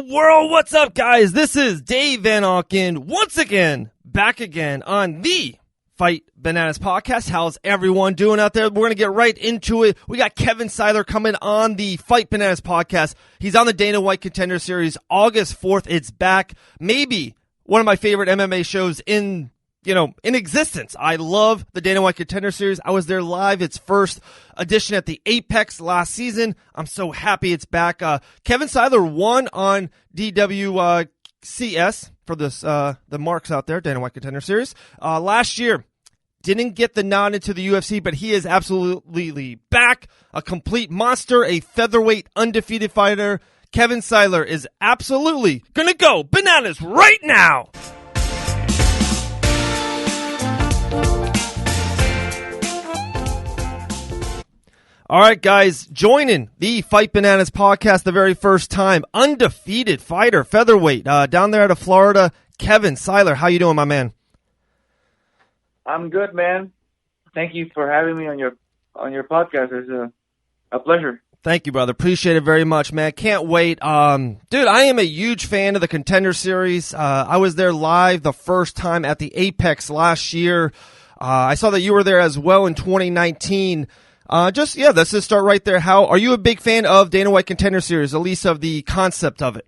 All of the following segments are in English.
world? What's up, guys? This is Dave Van Auken, once again, back again on the Fight Bananas podcast. How's everyone doing out there? We're going to get right into it. We got Kevin Syler coming on the Fight Bananas podcast. He's on the Dana White Contender Series, August 4th. It's back. Maybe one of my favorite MMA shows in existence. I love the Dana White Contender Series. I was there live. Its first edition at the Apex last season. I'm so happy it's back. Kevin Syler won on DWCS for this, the marks out there, Dana White Contender Series. Last year, didn't get the nod into the UFC, but he is absolutely back. A complete monster, a featherweight undefeated fighter. Kevin Syler is absolutely gonna go bananas right now. All right, guys, joining the Fight Bananas podcast the very first time, undefeated fighter, featherweight, down there out of Florida, Kevin Syler. How you doing, my man? I'm good, man. Thank you for having me on your podcast. It's a pleasure. Thank you, brother. Appreciate it very much, man. Can't wait. Dude, I am a huge fan of the Contender Series. I was there live the first time at the Apex last year. I saw that you were there as well in 2019. Let's just start right there. How are you a big fan of Dana White Contender Series, at least of the concept of it?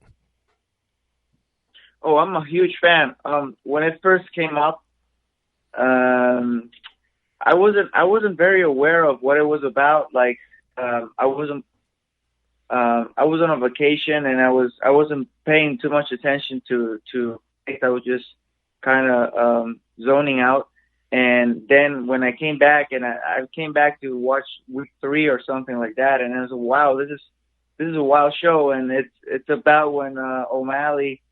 Oh, I'm a huge fan. When it first came up, I wasn't very aware of what it was about. Like, I was on a vacation and I wasn't paying too much attention to it. I was just kind of zoning out. And then when I came back, and I came back to watch week 3 or something like that, and I was like, wow, this is a wild show, and it's about when O'Malley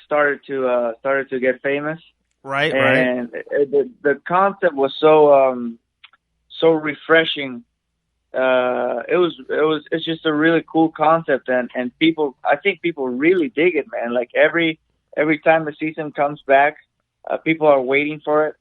started to get famous. Right. And the concept was so refreshing. It's just a really cool concept, and I think people really dig it, man. Like every time the season comes back, people are waiting for it.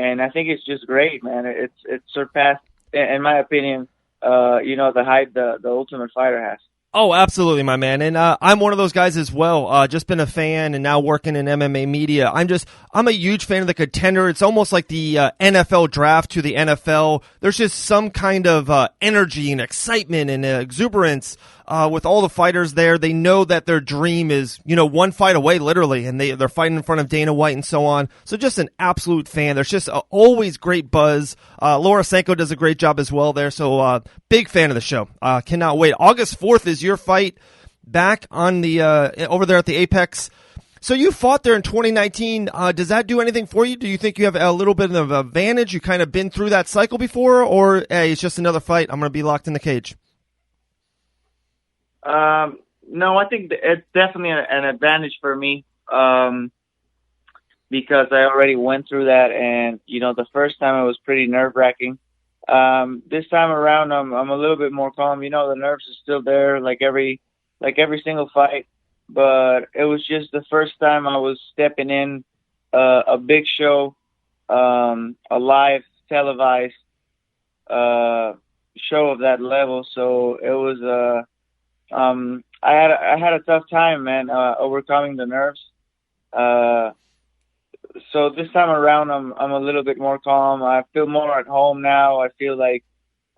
And I think it's just great, man. It's surpassed, in my opinion, the hype the Ultimate Fighter has. Oh, absolutely, my man. And I'm one of those guys as well. Just been a fan and now working in MMA media. I'm a huge fan of the Contender. It's almost like the NFL draft to the NFL. There's just some kind of energy and excitement and exuberance with all the fighters there. They know that their dream is, one fight away, literally, and they're fighting in front of Dana White and so on. So just an absolute fan. There's just always great buzz. Laura Sanko does a great job as well there. So big fan of the show. Cannot wait. August 4th is your fight back on the over there at the Apex. So you fought there in 2019. Does that do anything for you? Do you think you have a little bit of advantage? You kind of been through that cycle before, or hey, it's just another fight, I'm going to be locked in the cage? No, I think it's definitely an advantage for me, because I already went through that, and the first time it was pretty nerve-wracking. This time around, I'm a little bit more calm. The nerves are still there, like every single fight, but it was just the first time I was stepping in a big show, a live televised show of that level. So it was I had a tough time, man, overcoming the nerves. So this time around, I'm a little bit more calm. I feel more at home now. I feel like,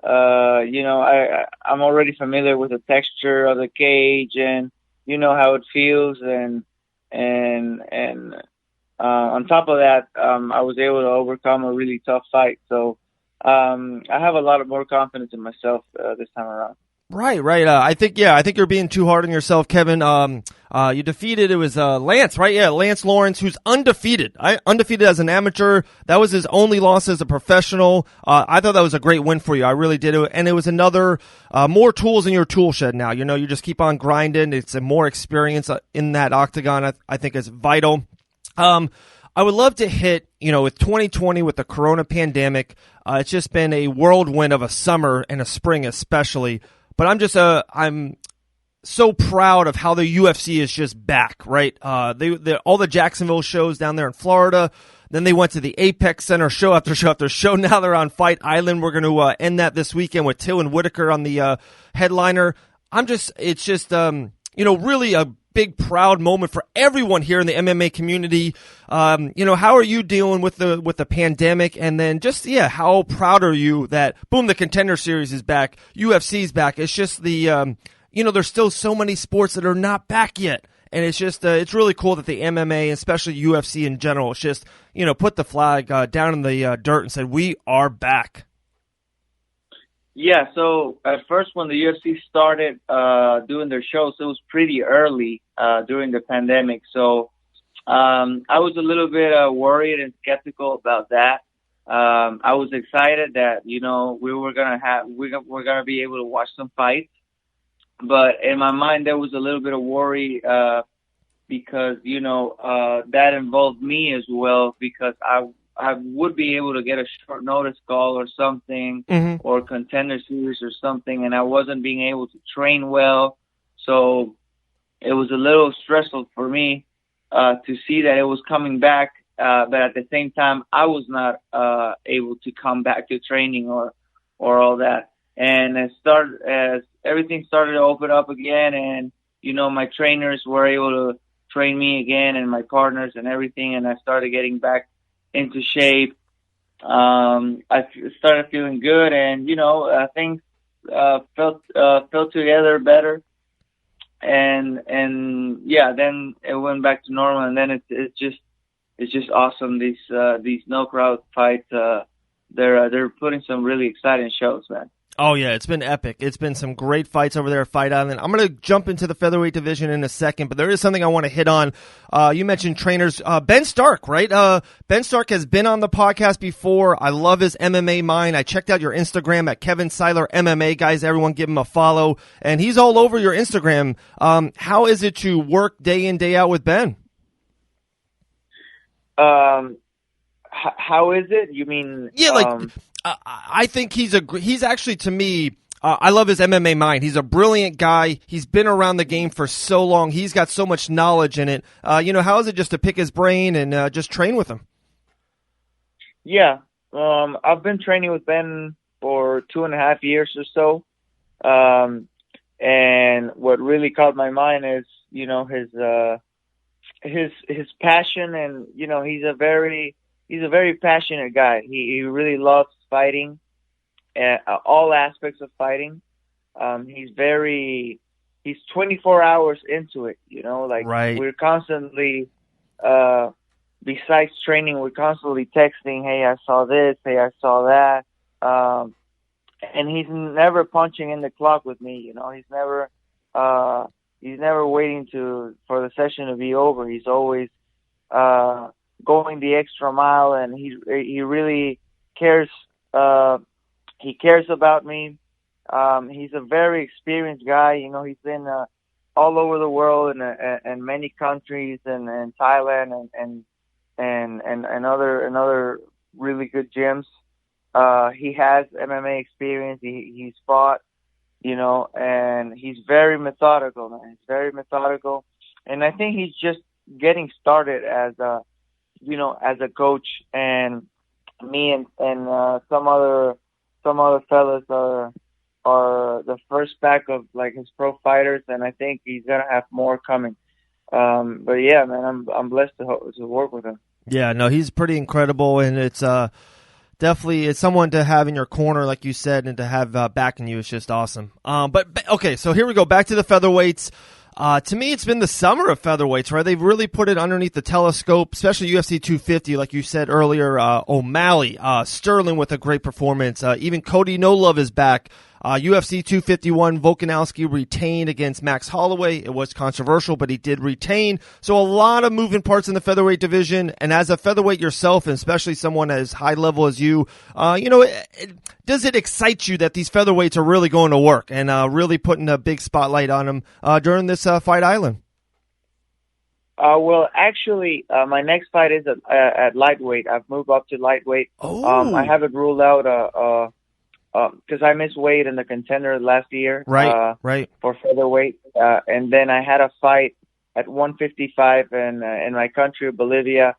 I'm already familiar with the texture of the cage, and how it feels, and on top of that, I was able to overcome a really tough fight. So I have a lot of more confidence in myself this time around. Right. I think you're being too hard on yourself, Kevin. You defeated, it was Lance, right? Yeah, Lance Lawrence, who's undefeated. Undefeated as an amateur. That was his only loss as a professional. I thought that was a great win for you. I really did. And it was another more tools in your tool shed now. You just keep on grinding. It's a more experience in that octagon. I think is vital. I would love to hit, with 2020, with the corona pandemic, it's just been a whirlwind of a summer and a spring especially. But I'm so proud of how the UFC is just back, right? All the Jacksonville shows down there in Florida. Then they went to the Apex Center, show after show after show. Now they're on Fight Island. We're going to end that this weekend with Till and Whitaker on the headliner. It's just really a big, proud moment for everyone here in the MMA community. How are you dealing with the pandemic? And then just, how proud are you that, boom, the Contender Series is back, UFC's back. It's just there's still so many sports that are not back yet. And it's just, it's really cool that the MMA, especially UFC in general, it's just, put the flag down in the dirt and said, we are back. Yeah, so at first when the UFC started doing their shows, it was pretty early during the pandemic. So I was a little bit worried and skeptical about that. I was excited that, we're gonna be able to watch some fights. But in my mind, there was a little bit of worry because, that involved me as well, because I would be able to get a short notice call or something, or Contender Series or something, and I wasn't being able to train well. So it was a little stressful for me to see that it was coming back, but at the same time, I was not able to come back to training or all that. And as everything started to open up again, and my trainers were able to train me again, and my partners and everything, and I started getting back into shape. I started feeling good, and things felt together better, and then it went back to normal, and then it's just awesome. These no crowd fights, they're putting some really exciting shows, man. Oh, yeah, it's been epic. It's been some great fights over there at Fight Island. I'm going to jump into the featherweight division in a second, but there is something I want to hit on. You mentioned trainers. Ben Stark, right? Ben Stark has been on the podcast before. I love his MMA mind. I checked out your Instagram at Kevin Syler MMA. Guys, everyone give him a follow. And he's all over your Instagram. How is it to work day in, day out with Ben? How is it? You mean? Yeah, I think he's actually, to me, I love his MMA mind. He's a brilliant guy. He's been around the game for so long. He's got so much knowledge in it. How is it just to pick his brain and just train with him? Yeah, I've been training with Ben for 2.5 years or so. And what really caught my mind is, his passion, and, he's a very passionate guy. He really loves fighting, all aspects of fighting. He's 24 hours into it, right. We're constantly, besides training, we're constantly texting, hey, I saw this, hey, I saw that. And he's never punching in the clock with me, he's never waiting for the session to be over. He's always, going the extra mile, and he really cares. He cares about me. He's a very experienced guy. He's been all over the world and many countries, and Thailand and other really good gyms. He has MMA experience. He's fought, and he's very methodical, man. He's very methodical, and I think he's just getting started as a coach. And me and some other fellas are the first pack of his pro fighters, and I think he's gonna have more coming. But yeah, man, I'm blessed to work with him. Yeah, no, he's pretty incredible, and it's definitely it's someone to have in your corner, like you said, and to have backing you is just awesome. But okay, so here we go back to the featherweights. To me, it's been the summer of featherweights, right? They've really put it underneath the telescope, especially UFC 250, like you said earlier. O'Malley, Sterling with a great performance. Even Cody No Love is back. UFC 251, Volkanovski retained against Max Holloway. It was controversial, but he did retain. So a lot of moving parts in the featherweight division. And as a featherweight yourself, and especially someone as high level as you, does it excite you that these featherweights are really going to work and really putting a big spotlight on them during this Fight Island? Well, actually, my next fight is at lightweight. I've moved up to lightweight. Oh. I haven't ruled out because I missed weight in the Contender last year. Right. For featherweight, and then I had a fight at 155 in my country, Bolivia,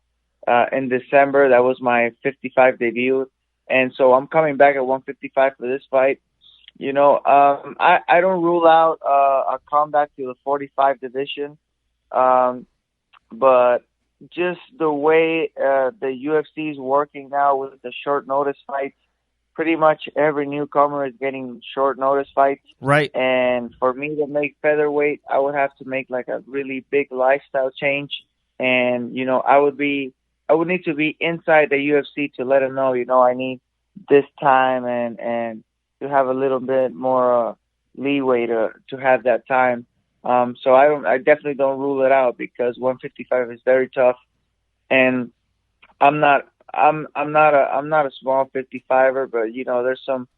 in December. That was my 55 debut, and so I'm coming back at 155 for this fight. I don't rule out a comeback to the 45 division. But just the way the UFC is working now with the short notice fights, pretty much every newcomer is getting short notice fights. Right. And for me to make featherweight, I would have to make like a really big lifestyle change. And, you know, I would need to be inside the UFC to let them know, you know, I need this time and to have a little bit more leeway to have that time. So I definitely don't rule it out, because 155 is very tough, and I'm not a small 55er, but you know, there's some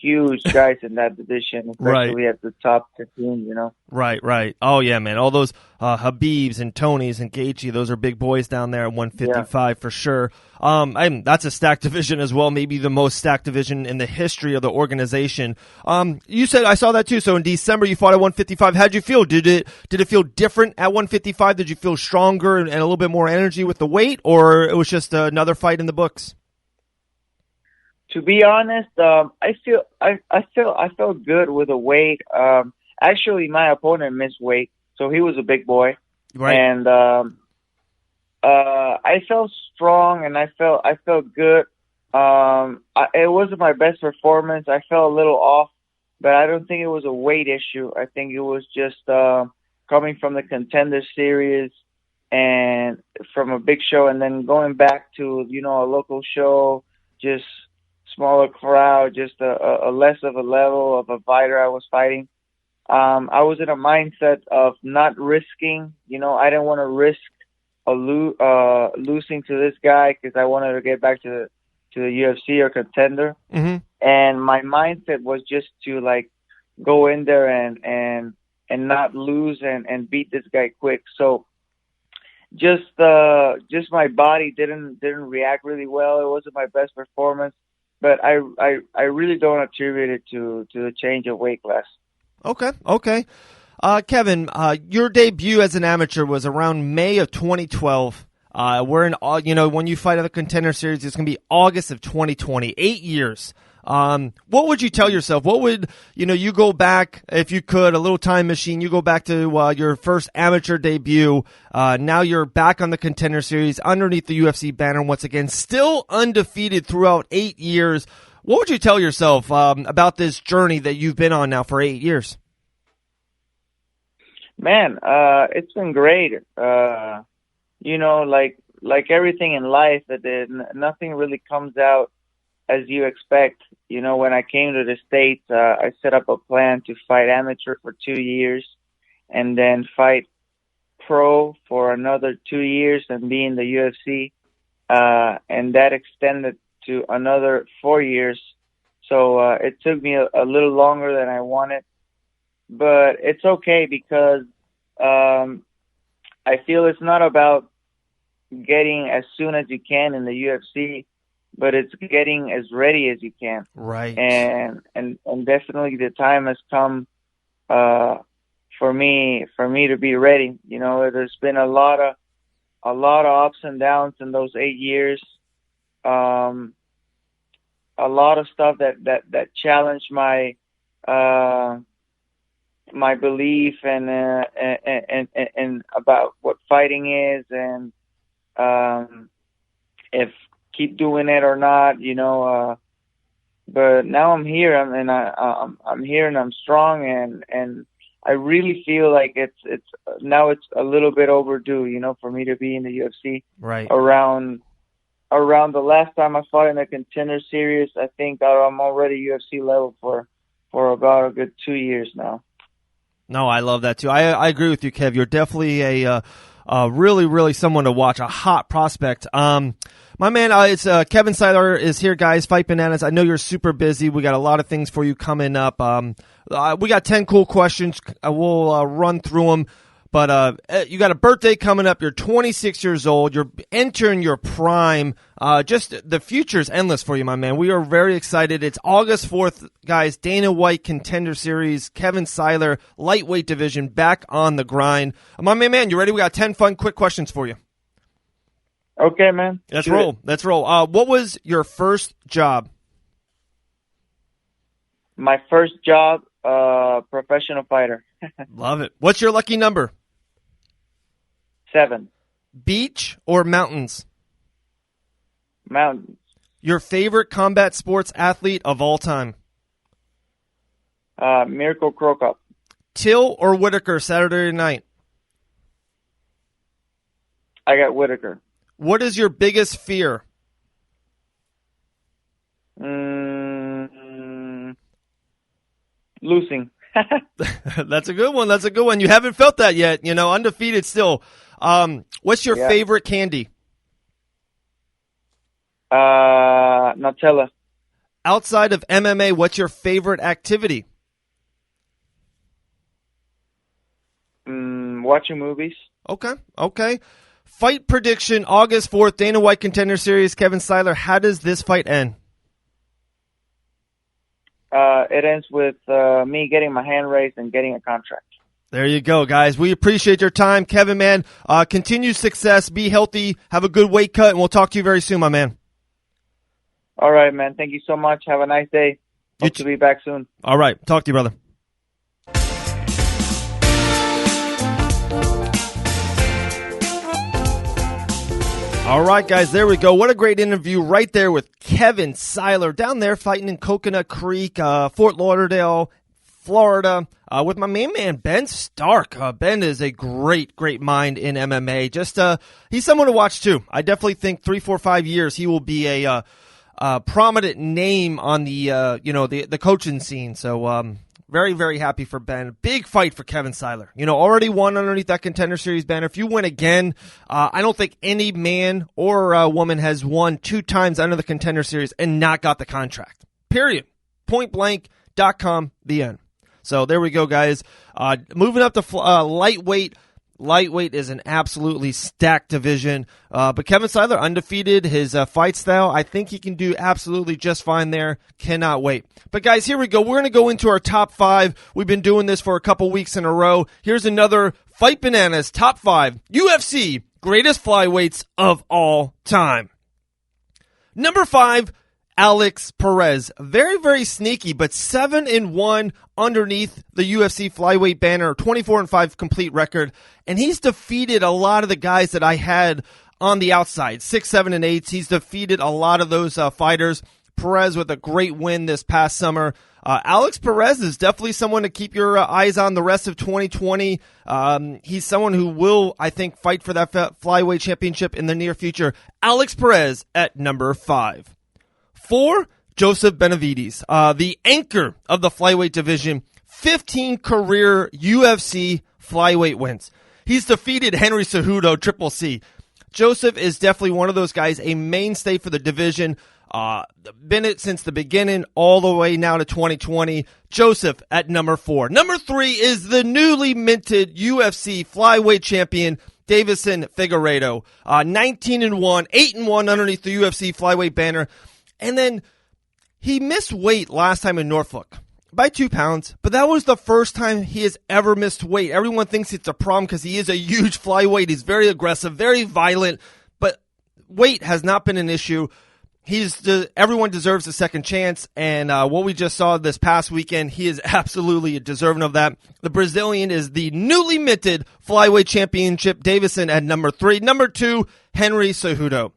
huge guys in that division, especially at the top 15, you know. Right. Oh yeah, man. All those Habibs and Tonys and Gaethje, those are big boys down there at 155 for sure. And that's a stacked division as well, maybe the most stacked division in the history of the organization. You said, I saw that too. So in December you fought at 155. How'd you feel? Did it feel different at 155? Did you feel stronger and a little bit more energy with the weight, or it was just another fight in the books? To be honest, I felt good with the weight. Actually, my opponent missed weight, so he was a big boy, right? And I felt strong, and I felt good. It wasn't my best performance. I felt a little off, but I don't think it was a weight issue. I think it was just coming from the Contender Series and from a big show, and then going back to, you know, a local show, just smaller crowd, just a less of a level of a fighter I was fighting. I was in a mindset of not risking. You know, I didn't want to risk losing to this guy, because I wanted to get back to the UFC or Contender. Mm-hmm. And my mindset was just to like go in there and not lose and beat this guy quick. So just my body didn't react really well. It wasn't my best performance. But I really don't attribute it to the change of weight class. Okay. Kevin, your debut as an amateur was around May of 2012. We're in, you know, when you fight at the Contender Series, it's going to be August of 2020. 8 years. What would you tell yourself? What would, you know, you go back, if you could, a little time machine, you go back to your first amateur debut. Now you're back on the Contender Series underneath the UFC banner once again, still undefeated throughout 8 years. What would you tell yourself about this journey that you've been on now for 8 years? Man, it's been great. You know, like everything in life, nothing really comes out as you expect. You know, when I came to the States, I set up a plan to fight amateur for 2 years and then fight pro for another 2 years and be in the UFC. And that extended to another 4 years. So it took me a little longer than I wanted. But it's okay, because I feel it's not about getting as soon as you can in the UFC, but it's getting as ready as you can. Right. And definitely the time has come for me to be ready. You know, there's been a lot of ups and downs in those 8 years. A lot of stuff that challenged my my belief and about what fighting is, and if keep doing it or not, you know. But now I'm here, I'm here, and I'm strong, and I really feel like it's now it's a little bit overdue, you know, for me to be in the UFC. Right. Around the last time I fought in the Contender Series, I think I'm already UFC level for about a good 2 years now. No, I love that too. I agree with you, Kev. You're definitely a really, really someone to watch, a hot prospect. My man, it's Kevin Syler is here, guys. Fight Bananas. I know you're super busy. We got a lot of things for you coming up. We got 10 cool questions. We'll run through them. But you got a birthday coming up. You're 26 years old. You're entering your prime. Just the future's endless for you, my man. We are very excited. It's August 4th, guys. Dana White Contender Series. Kevin Syler, lightweight division, back on the grind. My man, you ready? We got 10 fun, quick questions for you. Okay, man. Let's roll. What was your first job? My first job, professional fighter. Love it. What's your lucky number? 7. Beach or mountains? Mountains. Your favorite combat sports athlete of all time? Miracle Crow Cup. Till or Whitaker Saturday night? I got Whitaker. What is your biggest fear? Losing. That's a good one. That's a good one. You haven't felt that yet. Undefeated still. What's your favorite candy? Nutella. Outside of MMA, what's your favorite activity? Watching movies. Okay. Fight prediction, August 4th, Dana White Contender Series, Kevin Syler. How does this fight end? It ends with me getting my hand raised and getting a contract. There you go, guys. We appreciate your time. Kevin, man, continued success. Be healthy. Have a good weight cut, and we'll talk to you very soon, my man. All right, man. Thank you so much. Have a nice day. Hope to be back soon. All right. Talk to you, brother. All right, guys, there we go. What a great interview right there with Kevin Syler down there fighting in Coconut Creek, Fort Lauderdale, Florida, with my main man, Ben Stark. Ben is a great mind in MMA. He's someone to watch, too. I definitely think 3, 4, 5 years he will be a prominent name on the coaching scene. So, very, very happy for Ben. Big fight for Kevin Syler. Already won underneath that Contender Series banner. If you win again, I don't think any man or woman has won 2 times under the Contender Series and not got the contract. Period. Pointblank.com, the end. So there we go, guys. Moving up to lightweight. Lightweight is an absolutely stacked division. But Kevin Syler, undefeated, his fight style, I think he can do absolutely just fine there. Cannot wait. But guys, here we go. We're going to go into our top 5. We've been doing this for a couple weeks in a row. Here's another Fight Bananas top 5 UFC greatest flyweights of all time. Number 5, Alex Perez. Very, very sneaky, but 7-1 underneath the UFC flyweight banner, 24-5 complete record. And he's defeated a lot of the guys that I had on the outside, 6, 7, and 8. He's defeated a lot of those fighters. Perez with a great win this past summer. Alex Perez is definitely someone to keep your eyes on the rest of 2020. He's someone who will, I think, fight for that flyweight championship in the near future. Alex Perez at number 5. 4, Joseph Benavidez, the anchor of the flyweight division, 15 career UFC flyweight wins. He's defeated Henry Cejudo, Triple C. Joseph is definitely one of those guys, a mainstay for the division. Been it since the beginning, all the way now to 2020. Joseph at number 4. Number 3 is the newly minted UFC flyweight champion, Davison Figueiredo. 19-1, 8-1 underneath the UFC flyweight banner. And then he missed weight last time in Norfolk by 2 pounds, but that was the first time he has ever missed weight. Everyone thinks it's a problem because he is a huge flyweight. He's very aggressive, very violent, but weight has not been an issue. Everyone deserves a second chance, and what we just saw this past weekend, he is absolutely deserving of that. The Brazilian is the newly minted flyweight championship, Davison at number 3. Number 2, Henry Cejudo.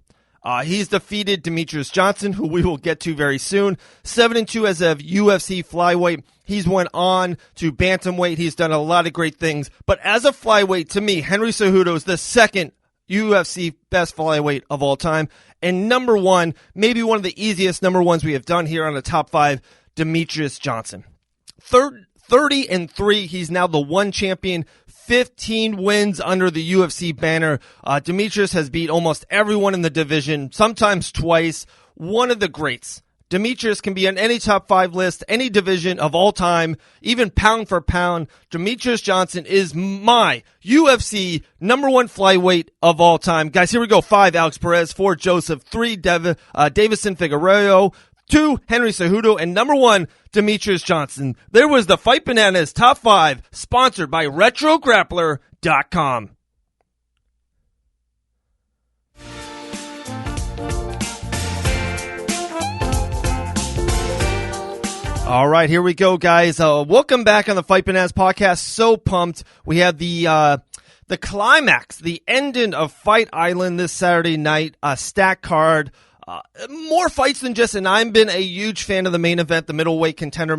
He's defeated Demetrius Johnson, who we will get to very soon. 7-2 as a UFC flyweight. He's went on to bantamweight. He's done a lot of great things. But as a flyweight, to me, Henry Cejudo is the second UFC best flyweight of all time. And number 1, maybe one of the easiest number 1s we have done here on the top 5, Demetrius Johnson. 30-3. He's now the 1 champion. 15 wins under the UFC banner. Demetrius has beat almost everyone in the division, sometimes twice. One of the greats. Demetrius can be on any top 5 list, any division of all time, even pound for pound. Demetrius Johnson is my UFC number 1 flyweight of all time. Guys, here we go. 5, Alex Perez. 4, Joseph. 3, Davison Figueiredo. 2, Henry Cejudo, and number 1, Demetrius Johnson. There was the Fight Bananas Top 5, sponsored by RetroGrappler.com. All right, here we go, guys. Welcome back on the Fight Bananas podcast. So pumped. We have the the climax, the ending of Fight Island this Saturday night, a stacked card. More fights than just, and I've been a huge fan of the main event, the middleweight contender,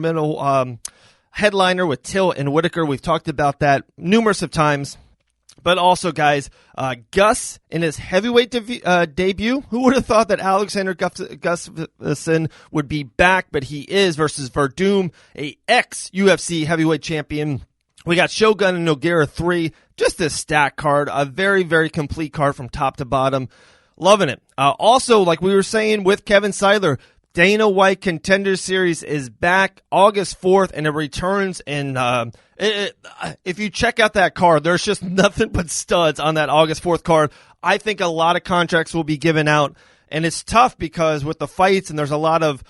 headliner with Till and Whitaker. We've talked about that numerous of times. But also, guys, Gus in his heavyweight debut. Who would have thought that Alexander Gustafsson would be back? But he is, versus Verdum, a ex-UFC heavyweight champion. We got Shogun and Nogueira 3. Just a stacked card. A very, very complete card from top to bottom. Loving it. Also, like we were saying with Kevin Syler, Dana White Contender Series is back August 4th, and it returns. And if you check out that card, there's just nothing but studs on that August 4th card. I think a lot of contracts will be given out, and it's tough because with the fights, and there's a lot of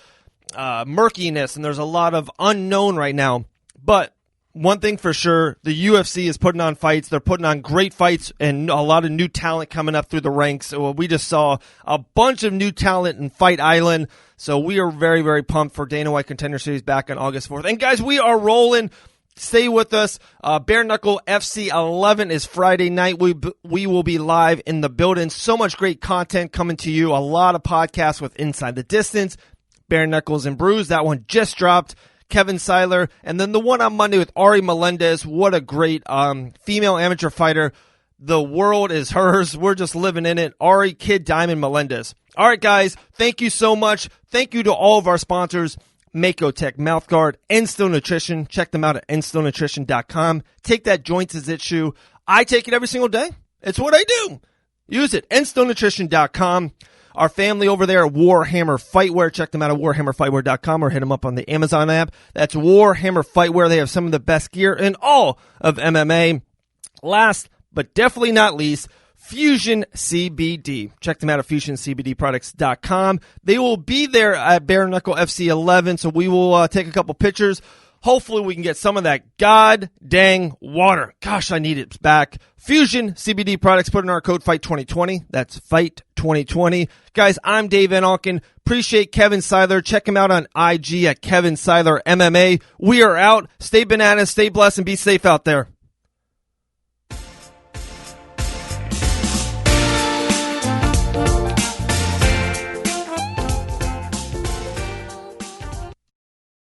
murkiness, and there's a lot of unknown right now. But one thing for sure, the UFC is putting on fights. They're putting on great fights and a lot of new talent coming up through the ranks. So we just saw a bunch of new talent in Fight Island. So we are very, very pumped for Dana White Contender Series back on August 4th. And guys, we are rolling. Stay with us. Bare Knuckle FC 11 is Friday night. We will be live in the building. So much great content coming to you. A lot of podcasts with Inside the Distance, Bare Knuckles and Brews. That one just dropped. Kevin Syler, and then the one on Monday with Ari Melendez. What a great female amateur fighter. The world is hers. We're just living in it. Ari, Kid Diamond, Melendez. All right, guys, thank you so much. Thank you to all of our sponsors, Makotech Mouthguard, Enstone Nutrition. Check them out at enstonenutrition.com. Take that joints as issue. I take it every single day. It's what I do. Use it, enstonenutrition.com. Our family over there at Warhammer Fightwear. Check them out at warhammerfightwear.com or hit them up on the Amazon app. That's Warhammer Fightwear. They have some of the best gear in all of MMA. Last, but definitely not least, Fusion CBD. Check them out at fusioncbdproducts.com. They will be there at Bare Knuckle FC 11, so we will take a couple pictures. Hopefully we can get some of that god dang water. Gosh, I need it back. Fusion CBD products. Put in our code FIGHT2020. That's FIGHT2020. Guys, I'm Dave Van Auken. Appreciate Kevin Syler. Check him out on IG at Kevin Syler MMA. We are out. Stay bananas, stay blessed, and be safe out there.